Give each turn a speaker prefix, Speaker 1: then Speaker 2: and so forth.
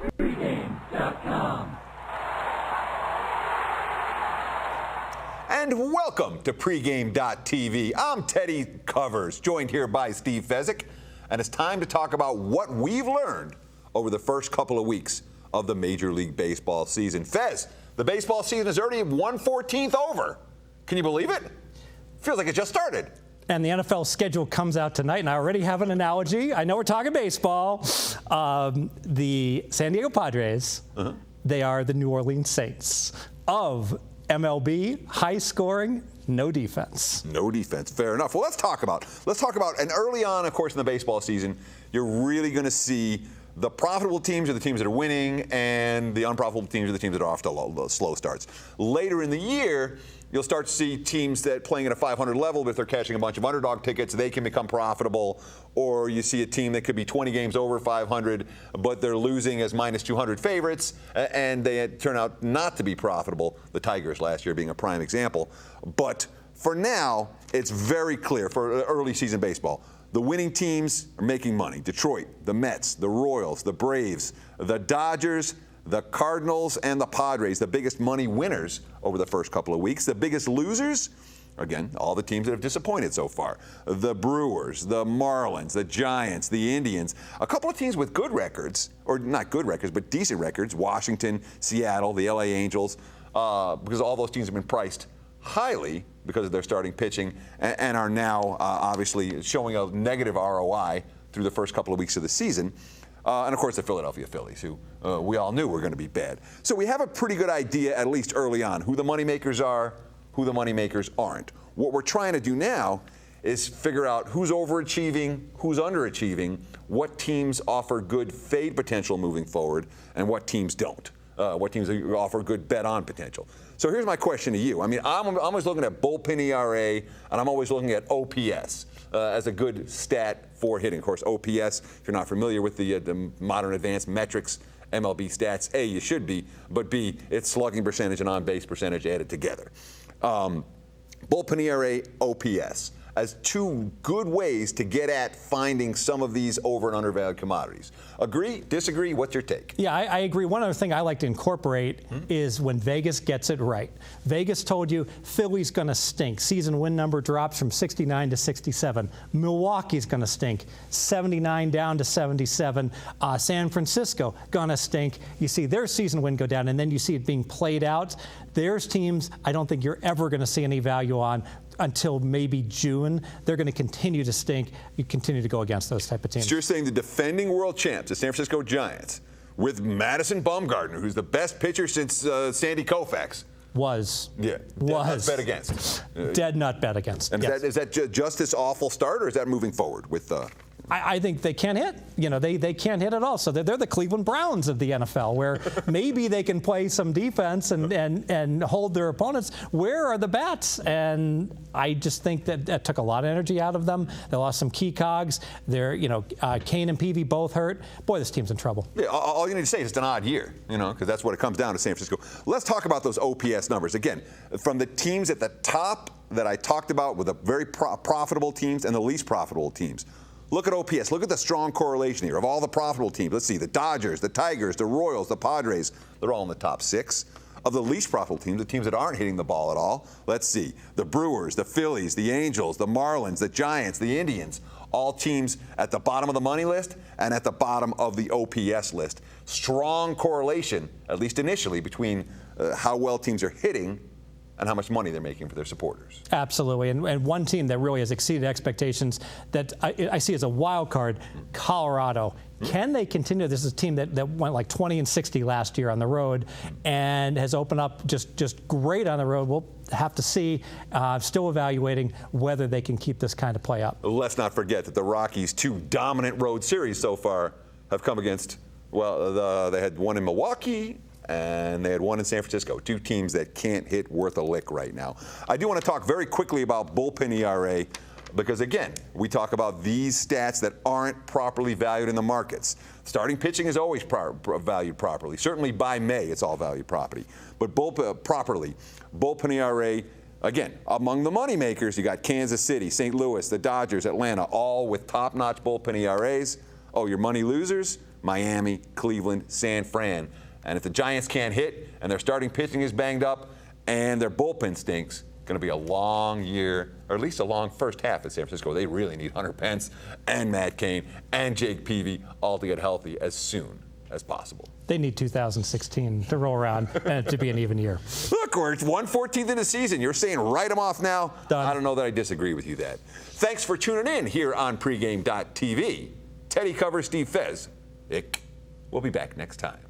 Speaker 1: Pregame.com.
Speaker 2: And welcome to Pregame.tv. I'm Teddy Covers, joined here by Steve Fezzik, and it's time to talk about what we've learned over the first couple of weeks of the Major League Baseball season. Fez, the baseball season is already 1/14 over. Can you believe it? Feels like it just started.
Speaker 3: And the NFL schedule comes out tonight, and I already have an analogy. I know we're talking baseball. The San Diego Padres, they are the New Orleans Saints of MLB, high scoring, no defense.
Speaker 2: No defense, fair enough. Well, let's talk about, and early on, of course, in the baseball season, you're really going to see the profitable teams are the teams that are winning, and the unprofitable teams are the teams that are off to slow starts. Later in the year, you'll start to see teams that playing at a 500 level, but if they're catching a bunch of underdog tickets, they can become profitable. Or you see a team that could be 20 games over 500, but they're losing as minus 200 favorites, and they turn out not to be profitable. The Tigers last year being a prime example. But for now, it's very clear for early season baseball. The winning teams are making money. Detroit, the Mets, the Royals, the Braves, the Dodgers, the Cardinals, and the Padres, the biggest money winners over the first couple of weeks. The biggest losers, again, all the teams that have disappointed so far. The Brewers, the Marlins, the Giants, the Indians. A couple of teams with good records, or not good records, but decent records. Washington, Seattle, the LA Angels, because all those teams have been priced highly because of their starting pitching and are now obviously showing a negative ROI through the first couple of weeks of the season. And of course the Philadelphia Phillies, who we all knew were going to be bad. So we have a pretty good idea, at least early on, who the moneymakers are, who the moneymakers aren't. What we're trying to do now is figure out who's overachieving, who's underachieving, what teams offer good fade potential moving forward, and what teams don't. What teams offer good bet-on potential. So here's my question to you. I mean, I'm always looking at bullpen ERA, and I'm always looking at OPS as a good stat for hitting. Of course, OPS, if you're not familiar with the modern advanced metrics, MLB stats, A, you should be, but B, it's slugging percentage and on-base percentage added together. Bullpen ERA, OPS, as two good ways to get at finding some of these over and undervalued commodities. Agree? Disagree? What's your take?
Speaker 3: Yeah, I agree. One other thing I like to incorporate is when Vegas gets it right. Vegas told you Philly's going to stink. Season win number drops from 69 to 67. Milwaukee's going to stink. 79 down to 77. San Francisco going to stink. You see their season win go down, and then you see it being played out. There's teams I don't think you're ever going to see any value on until maybe June. They're going to continue to stink. You continue to go against those type of teams.
Speaker 2: So you're saying the defending world champs, the San Francisco Giants, with Madison Bumgarner, who's the best pitcher since Sandy Koufax.
Speaker 3: Was.
Speaker 2: Yeah.
Speaker 3: Was.
Speaker 2: Bet against.
Speaker 3: Dead nut bet against.
Speaker 2: And
Speaker 3: yes.
Speaker 2: is that just this awful start, or is that moving forward with
Speaker 3: I think they can't hit. You know, they can't hit at all. So they're the Cleveland Browns of the NFL, where maybe they can play some defense and hold their opponents. Where are the bats? And I just think that took a lot of energy out of them. They lost some key cogs. They're, Kane and Peavy both hurt. Boy, this team's in trouble.
Speaker 2: Yeah, all you need to say is it's an odd year, because that's what it comes down to, San Francisco. Let's talk about those OPS numbers. Again, from the teams at the top that I talked about with the very profitable teams and the least profitable teams. Look at OPS. Look at the strong correlation here of all the profitable teams. Let's see, the Dodgers, the Tigers, the Royals, the Padres, they're all in the top 6. Of the least profitable teams, the teams that aren't hitting the ball at all, let's see, the Brewers, the Phillies, the Angels, the Marlins, the Giants, the Indians, all teams at the bottom of the money list and at the bottom of the OPS list. Strong correlation, at least initially, between how well teams are hitting and how much money they're making for their supporters.
Speaker 3: Absolutely, and one team that really has exceeded expectations that I see as a wild card, Colorado. Can they continue? This is a team that went like 20-60 last year on the road and has opened up just great on the road. We'll have to see. Still evaluating whether they can keep this kind of play up.
Speaker 2: Let's not forget that the Rockies' 2 dominant road series so far have come against, they had one in Milwaukee and they had one in San Francisco. 2 teams that can't hit worth a lick right now. I do want to talk very quickly about bullpen ERA because, again, we talk about these stats that aren't properly valued in the markets. Starting pitching is always valued properly. Certainly by May, it's all valued properly. But bullpen ERA, again, among the moneymakers, you got Kansas City, St. Louis, the Dodgers, Atlanta, all with top-notch bullpen ERAs. Oh, your money losers? Miami, Cleveland, San Fran. And if the Giants can't hit and their starting pitching is banged up and their bullpen stinks, going to be a long year, or at least a long first half at San Francisco. They really need Hunter Pence and Matt Cain and Jake Peavy all to get healthy as soon as possible.
Speaker 3: They need 2016 to roll around and to be an even year.
Speaker 2: Look, we're 1/14 of the season. You're saying write them off now?
Speaker 3: Done.
Speaker 2: I don't know that I disagree with you that. Thanks for tuning in here on pregame.tv. Teddy Covers, Steve Fezzik. We'll be back next time.